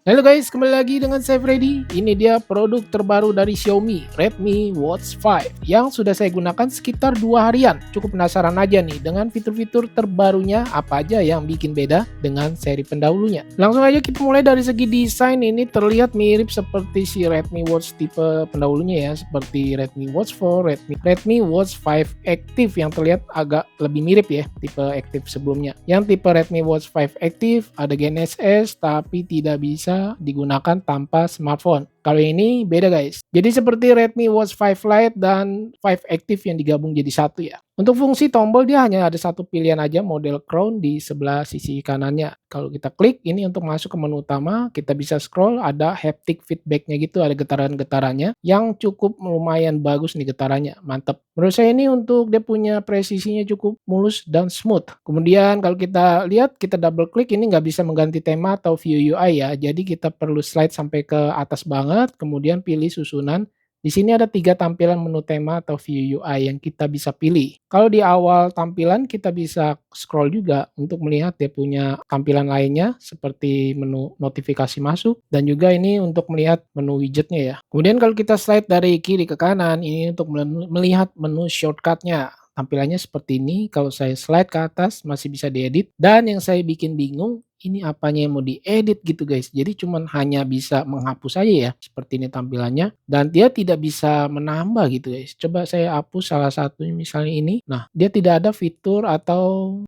Halo guys, kembali lagi dengan saya Freddy. Ini dia produk terbaru dari Xiaomi, Redmi Watch 5 yang sudah saya gunakan sekitar 2 harian. Cukup penasaran aja nih dengan fitur-fitur terbarunya apa aja yang bikin beda dengan seri pendahulunya. Langsung aja kita mulai dari segi desain. Ini terlihat mirip seperti si Redmi Watch tipe pendahulunya ya, seperti Redmi Watch 4, Redmi Watch 5 Active yang terlihat agak lebih mirip ya tipe Active sebelumnya. Yang tipe Redmi Watch 5 Active ada GNSS tapi tidak bisa digunakan tanpa smartphone. Kalau ini beda guys. Jadi seperti Redmi Watch 5 Lite dan 5 Active yang digabung jadi satu ya. Untuk fungsi tombol dia hanya ada satu pilihan aja, model crown di sebelah sisi kanannya. Kalau kita klik ini untuk masuk ke menu utama, kita bisa scroll, ada haptic feedbacknya gitu, ada getaran-getarannya yang cukup lumayan bagus nih getarannya, mantep. Menurut saya ini untuk dia punya presisinya cukup mulus dan smooth. Kemudian kalau kita lihat, kita double klik ini nggak bisa mengganti tema atau view UI ya, jadi kita perlu slide sampai ke atas banget, kemudian pilih susunan. Di sini ada 3 tampilan menu tema atau view UI yang kita bisa pilih. Kalau di awal tampilan kita bisa scroll juga untuk melihat dia punya tampilan lainnya seperti menu notifikasi masuk dan juga ini untuk melihat menu widgetnya ya. Kemudian kalau kita slide dari kiri ke kanan ini untuk melihat menu shortcutnya. Tampilannya seperti ini, kalau saya slide ke atas masih bisa diedit dan yang saya bikin bingung ini apanya yang mau diedit gitu guys. Jadi cuman hanya bisa menghapus aja ya, seperti ini tampilannya dan dia tidak bisa menambah gitu guys. Coba saya hapus salah satunya misalnya ini. Nah, dia tidak ada fitur atau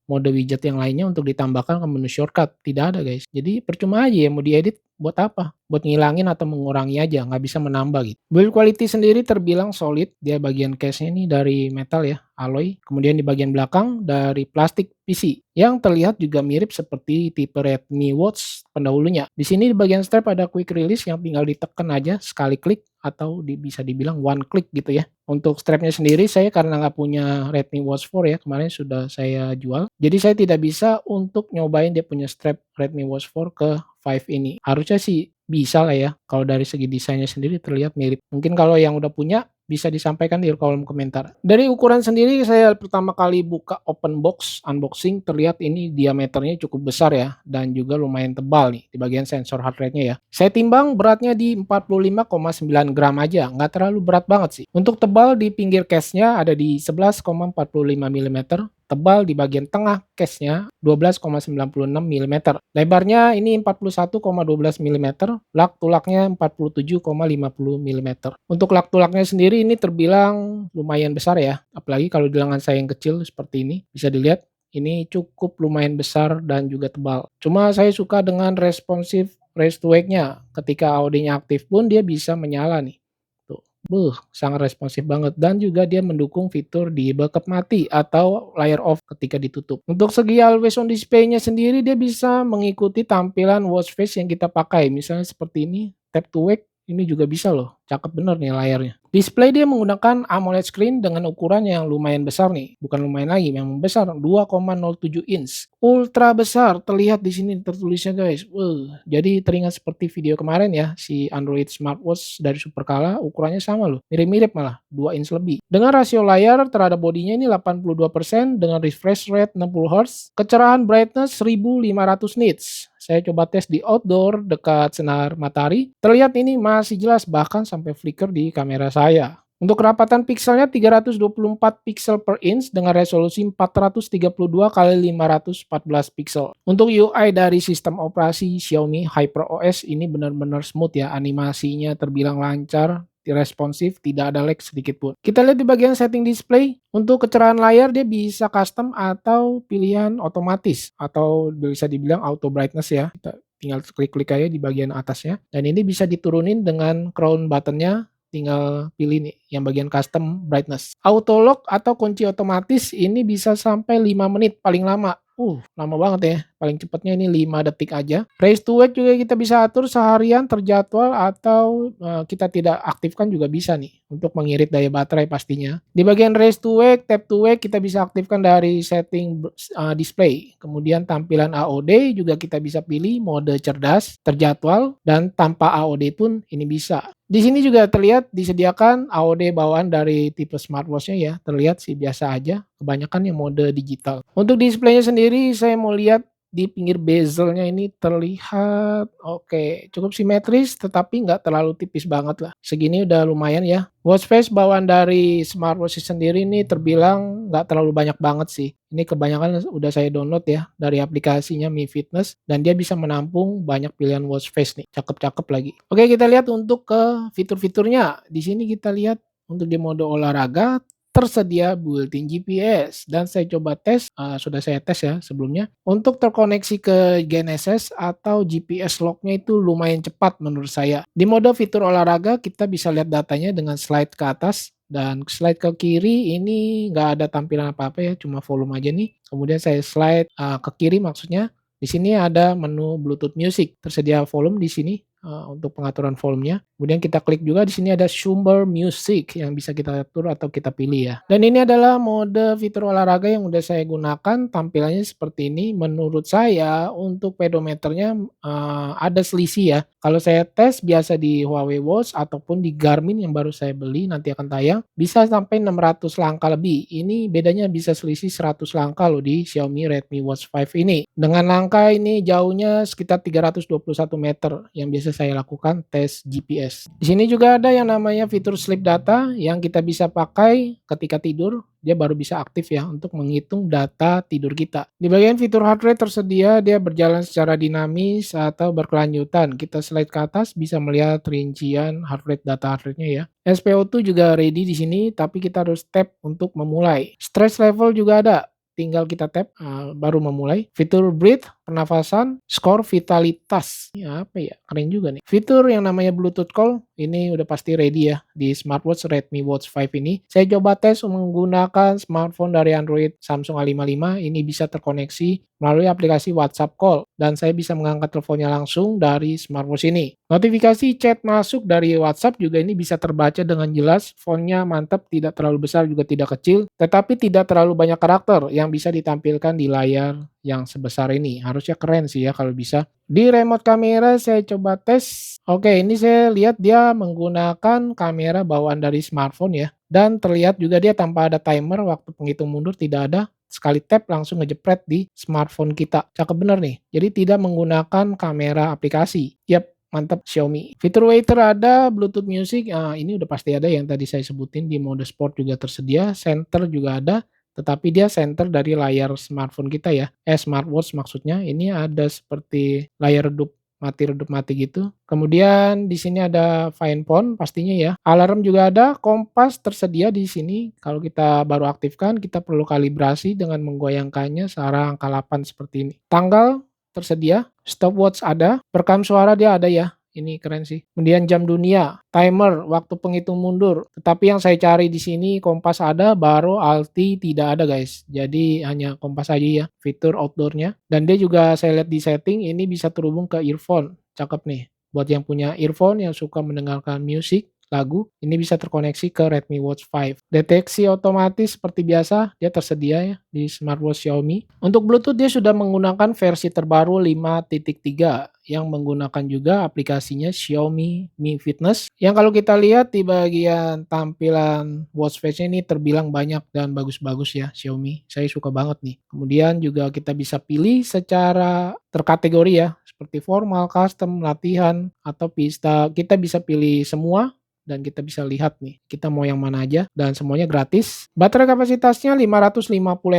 mode widget yang lainnya untuk ditambahkan ke menu shortcut, tidak ada guys. Jadi percuma aja ya mau diedit buat apa? Buat ngilangin atau mengurangi aja, nggak bisa menambah gitu. Build quality sendiri terbilang solid, dia bagian case-nya ini dari metal ya, alloy. Kemudian di bagian belakang dari plastik PC yang terlihat juga mirip seperti tipe Redmi Watch pendahulunya. Di sini di bagian strap ada quick release yang tinggal ditekan aja sekali klik atau bisa dibilang one click gitu ya. Untuk strapnya sendiri saya karena nggak punya Redmi Watch 4 ya, kemarin sudah saya jual. Jadi saya tidak bisa untuk nyobain dia punya strap Redmi Watch 4 ke 5 ini. Harusnya sih bisa lah ya, kalau dari segi desainnya sendiri terlihat mirip. Mungkin kalau yang udah punya bisa disampaikan di kolom komentar. Dari ukuran sendiri saya pertama kali buka open box, unboxing terlihat ini diameternya cukup besar ya dan juga lumayan tebal nih di bagian sensor heart rate-nya ya. Saya timbang beratnya di 45,9 gram aja, nggak terlalu berat banget sih. Untuk tebal di pinggir case-nya ada di 11,45 mm, tebal di bagian tengah case-nya 12,96 mm. Lebarnya ini 41,12 mm, lak tulaknya 47,50 mm. Untuk lak tulaknya sendiri ini terbilang lumayan besar ya, apalagi kalau di lengan saya yang kecil seperti ini. Bisa dilihat ini cukup lumayan besar dan juga tebal. Cuma saya suka dengan responsif raise to wake-nya. Ketika AOD-nya aktif pun dia bisa menyala nih. Tuh. Sangat responsif banget dan juga dia mendukung fitur di backup mati atau layar off ketika ditutup. Untuk segi always on display-nya sendiri dia bisa mengikuti tampilan watch face yang kita pakai. Misalnya seperti ini, tap to wake ini juga bisa loh. Cakep bener nih layarnya. Display dia menggunakan AMOLED screen dengan ukuran yang lumayan besar nih. Bukan lumayan lagi, memang besar 2,07 inch. Ultra besar terlihat di sini tertulisnya guys. Jadi teringat seperti video kemarin ya, si Android smartwatch dari Supercala ukurannya sama loh. Mirip-mirip malah, 2 inch lebih. Dengan rasio layar terhadap bodinya ini 82% dengan refresh rate 60 Hz, kecerahan brightness 1500 nits. Saya coba tes di outdoor dekat sinar matahari, terlihat ini masih jelas bahkan sampai flicker di kamera saya. Untuk kerapatan pixelnya 324 pixel per inch dengan resolusi 432 kali 514 pixel. Untuk UI dari sistem operasi Xiaomi HyperOS ini benar-benar smooth ya, animasinya terbilang lancar, responsif, tidak ada lag sedikit pun. Kita lihat di bagian setting display, untuk kecerahan layar dia bisa custom atau pilihan otomatis atau bisa dibilang auto brightness ya. Kita tinggal klik-klik aja di bagian atasnya dan ini bisa diturunin dengan crown buttonnya, tinggal pilih nih yang bagian custom brightness. Auto lock atau kunci otomatis ini bisa sampai 5 menit paling lama. Lama banget ya. Paling cepatnya ini 5 detik aja. Raise to wake juga kita bisa atur seharian terjadwal atau kita tidak aktifkan juga bisa nih untuk mengirit daya baterai pastinya. Di bagian raise to wake, tap to wake kita bisa aktifkan dari setting display. Kemudian tampilan AOD juga kita bisa pilih mode cerdas, terjadwal dan tanpa AOD pun ini bisa. Di sini juga terlihat disediakan AOD bawaan dari tipe smartwatch-nya ya. Terlihat sih biasa aja, kebanyakan yang mode digital. Untuk displaynya sendiri saya mau lihat di pinggir bezelnya ini terlihat oke, cukup simetris tetapi nggak terlalu tipis banget lah. Segini udah lumayan ya. Watch face bawaan dari smartwatch sendiri ini terbilang nggak terlalu banyak banget sih. Ini kebanyakan udah saya download ya dari aplikasinya Mi Fitness dan dia bisa menampung banyak pilihan watch face nih. Cakep-cakep lagi. Oke, kita lihat untuk ke fitur-fiturnya. Di sini kita lihat untuk di mode olahraga tersedia built-in GPS dan saya coba tes, sudah saya tes ya sebelumnya. Untuk terkoneksi ke GNSS atau GPS lock-nya itu lumayan cepat menurut saya. Di mode fitur olahraga kita bisa lihat datanya dengan slide ke atas dan slide ke kiri ini nggak ada tampilan apa-apa ya, cuma volume aja nih. Kemudian saya slide, ke kiri maksudnya, di sini ada menu Bluetooth Music, tersedia volume di sini, untuk pengaturan volumenya. Kemudian kita klik juga di sini ada sumber music yang bisa kita atur atau kita pilih ya. Dan ini adalah mode fitur olahraga yang udah saya gunakan, tampilannya seperti ini. Menurut saya untuk pedometernya, ada selisih ya. Kalau saya tes biasa di Huawei Watch ataupun di Garmin yang baru saya beli nanti akan tayang, bisa sampai 600 langkah lebih. Ini bedanya bisa selisih 100 langkah loh di Xiaomi Redmi Watch 5 ini. Dengan langkah ini jauhnya sekitar 321 meter yang biasa saya lakukan tes GPS. Di sini juga ada yang namanya fitur sleep data yang kita bisa pakai ketika tidur. Dia baru bisa aktif ya untuk menghitung data tidur kita. Di bagian fitur heart rate tersedia dia berjalan secara dinamis atau berkelanjutan. Kita slide ke atas bisa melihat rincian heart rate data heart rate-nya ya. SpO2 juga ready di sini tapi kita harus tap untuk memulai. Stress level juga ada. Tinggal kita tap baru memulai. Fitur breathe, pernafasan, skor vitalitas. Ya apa ya? Keren juga nih. Fitur yang namanya Bluetooth call ini udah pasti ready ya di smartwatch Redmi Watch 5 ini. Saya coba tes menggunakan smartphone dari Android Samsung A55 ini bisa terkoneksi melalui aplikasi WhatsApp Call dan saya bisa mengangkat teleponnya langsung dari smartwatch ini. Notifikasi chat masuk dari WhatsApp juga ini bisa terbaca dengan jelas. Fontnya mantap, tidak terlalu besar juga tidak kecil, tetapi tidak terlalu banyak karakter yang bisa ditampilkan di layar yang sebesar ini. Harusnya keren sih ya kalau bisa. Di remote kamera saya coba tes. Oke, ini saya lihat dia menggunakan kamera bawaan dari smartphone ya. Dan terlihat juga dia tanpa ada timer, waktu penghitung mundur tidak ada. Sekali tap langsung ngejepret di smartphone kita. Cakep bener nih. Jadi tidak menggunakan kamera aplikasi. Yap, mantap Xiaomi. Fitur waiter ada, Bluetooth Music, ini udah pasti ada yang tadi saya sebutin. Di mode sport juga tersedia, center juga ada. Tetapi dia center dari layar smartphone kita ya. Smartwatch maksudnya. Ini ada seperti layar redup mati gitu. Kemudian di sini ada Find Phone pastinya ya. Alarm juga ada, kompas tersedia di sini. Kalau kita baru aktifkan, kita perlu kalibrasi dengan menggoyangkannya searah angka 8 seperti ini. Tanggal tersedia, stopwatch ada, perekam suara dia ada ya. Ini keren sih. Kemudian jam dunia, timer, waktu penghitung mundur. Tetapi yang saya cari di sini kompas ada, baru alti tidak ada guys. Jadi hanya kompas aja ya fitur outdoornya. Dan dia juga saya lihat di setting ini bisa terhubung ke earphone. Cakep nih. Buat yang punya earphone yang suka mendengarkan musik, lagu, ini bisa terkoneksi ke Redmi Watch 5. Deteksi otomatis seperti biasa, dia tersedia ya di smartwatch Xiaomi. Untuk Bluetooth dia sudah menggunakan versi terbaru 5.3 yang menggunakan juga aplikasinya Xiaomi Mi Fitness. Yang kalau kita lihat di bagian tampilan watch face ini terbilang banyak dan bagus-bagus ya Xiaomi. Saya suka banget nih. Kemudian juga kita bisa pilih secara terkategori ya, seperti formal, custom, latihan, atau pista. Kita bisa pilih semua dan kita bisa lihat nih, kita mau yang mana aja dan semuanya gratis. Baterai kapasitasnya 550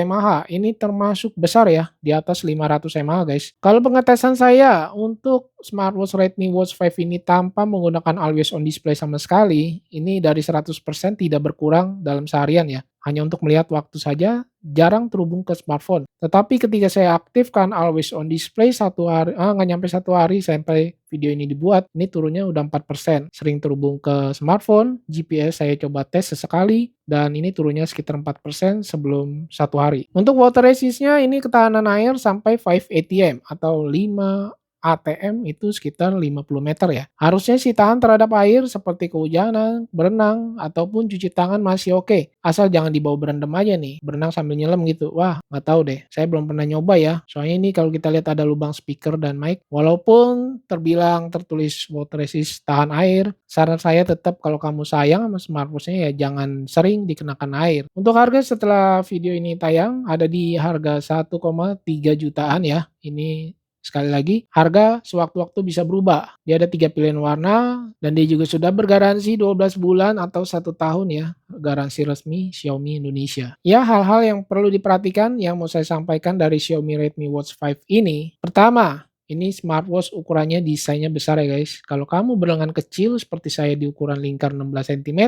mAh, ini termasuk besar ya, di atas 500 mAh guys. Kalau pengetesan saya untuk smartwatch Redmi Watch 5 ini tanpa menggunakan always on display sama sekali, ini dari 100% tidak berkurang dalam seharian ya. Hanya untuk melihat waktu saja, jarang terhubung ke smartphone. Tetapi ketika saya aktifkan always on display satu hari, nggak nyampe satu hari sampai video ini dibuat, ini turunnya udah 4%. Sering terhubung ke smartphone, GPS saya coba tes sesekali, dan ini turunnya sekitar 4% sebelum satu hari. Untuk water resistnya ini ketahanan air sampai 5 atm atau 5 ATM itu sekitar 50 meter ya. Harusnya sih tahan terhadap air seperti kehujanan, berenang, ataupun cuci tangan masih oke. Asal jangan dibawa berendam aja nih, berenang sambil nyelam gitu. Wah, nggak tahu deh. Saya belum pernah nyoba ya. Soalnya ini kalau kita lihat ada lubang speaker dan mic, walaupun terbilang tertulis water resist tahan air, saran saya tetap kalau kamu sayang sama smartwatch-nya ya jangan sering dikenakan air. Untuk harga setelah video ini tayang ada di harga 1,3 jutaan ya. Ini sekali lagi, harga sewaktu-waktu bisa berubah. Dia ada 3 pilihan warna dan dia juga sudah bergaransi 12 bulan atau 1 tahun ya, garansi resmi Xiaomi Indonesia. Ya, hal-hal yang perlu diperhatikan yang mau saya sampaikan dari Xiaomi Redmi Watch 5 ini. Pertama, ini smartwatch ukurannya desainnya besar ya guys. Kalau kamu berlengan kecil seperti saya di ukuran lingkar 16 cm,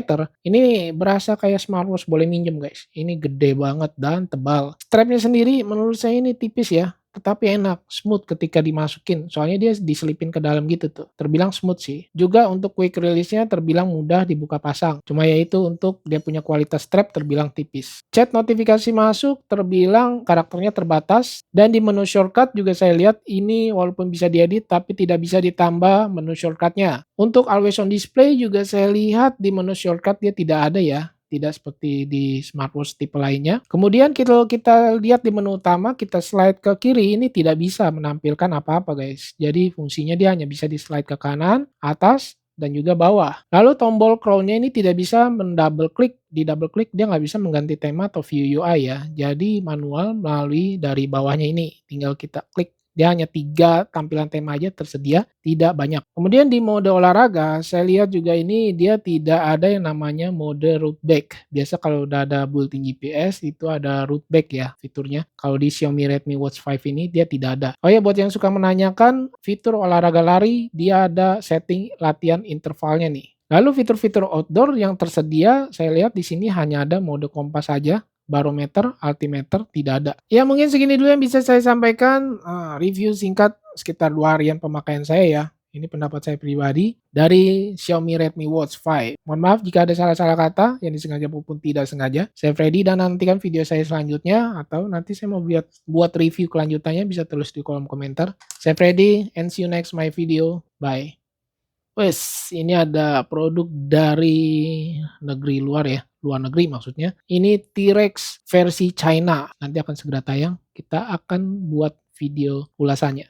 ini berasa kayak smartwatch boleh minjem guys. Ini gede banget dan tebal. Strapnya sendiri menurut saya ini tipis ya, tetapi enak, smooth ketika dimasukin. Soalnya dia diselipin ke dalam gitu tuh. Terbilang smooth sih. Juga untuk quick release-nya terbilang mudah dibuka pasang. Cuma ya itu untuk dia punya kualitas strap terbilang tipis. Chat notifikasi masuk terbilang karakternya terbatas. Dan di menu shortcut juga saya lihat ini walaupun bisa diedit tapi tidak bisa ditambah menu shortcutnya. Untuk always on display juga saya lihat di menu shortcut dia tidak ada ya. Tidak seperti di smartwatch tipe lainnya. Kemudian kalau kita lihat di menu utama, kita slide ke kiri, ini tidak bisa menampilkan apa-apa guys. Jadi fungsinya dia hanya bisa di slide ke kanan, atas, dan juga bawah. Lalu tombol crown-nya ini tidak bisa mendouble klik. Di double klik dia nggak bisa mengganti tema atau view UI ya. Jadi manual melalui dari bawahnya ini. Tinggal kita klik. Dia hanya 3 tampilan tema aja tersedia, tidak banyak. Kemudian di mode olahraga, saya lihat juga ini dia tidak ada yang namanya mode root back. Biasa kalau udah ada built-in GPS itu ada root back ya fiturnya. Kalau di Xiaomi Redmi Watch 5 ini dia tidak ada. Oh ya, buat yang suka menanyakan fitur olahraga lari, dia ada setting latihan intervalnya nih. Lalu fitur-fitur outdoor yang tersedia, saya lihat di sini hanya ada mode kompas saja. Barometer, altimeter tidak ada. Ya mungkin segini dulu yang bisa saya sampaikan, review singkat sekitar 2 harian pemakaian saya ya. Ini pendapat saya pribadi dari Xiaomi Redmi Watch 5. Mohon maaf jika ada salah-salah kata yang disengaja maupun tidak sengaja. Saya Freddy dan nantikan video saya selanjutnya atau nanti saya mau buat review kelanjutannya bisa tulis di kolom komentar. Saya Freddy and see you next my video. Bye. Wes, ini ada produk dari negeri luar ya, luar negeri maksudnya. Ini T-Rex versi China. Nanti akan segera tayang. Kita akan buat video ulasannya.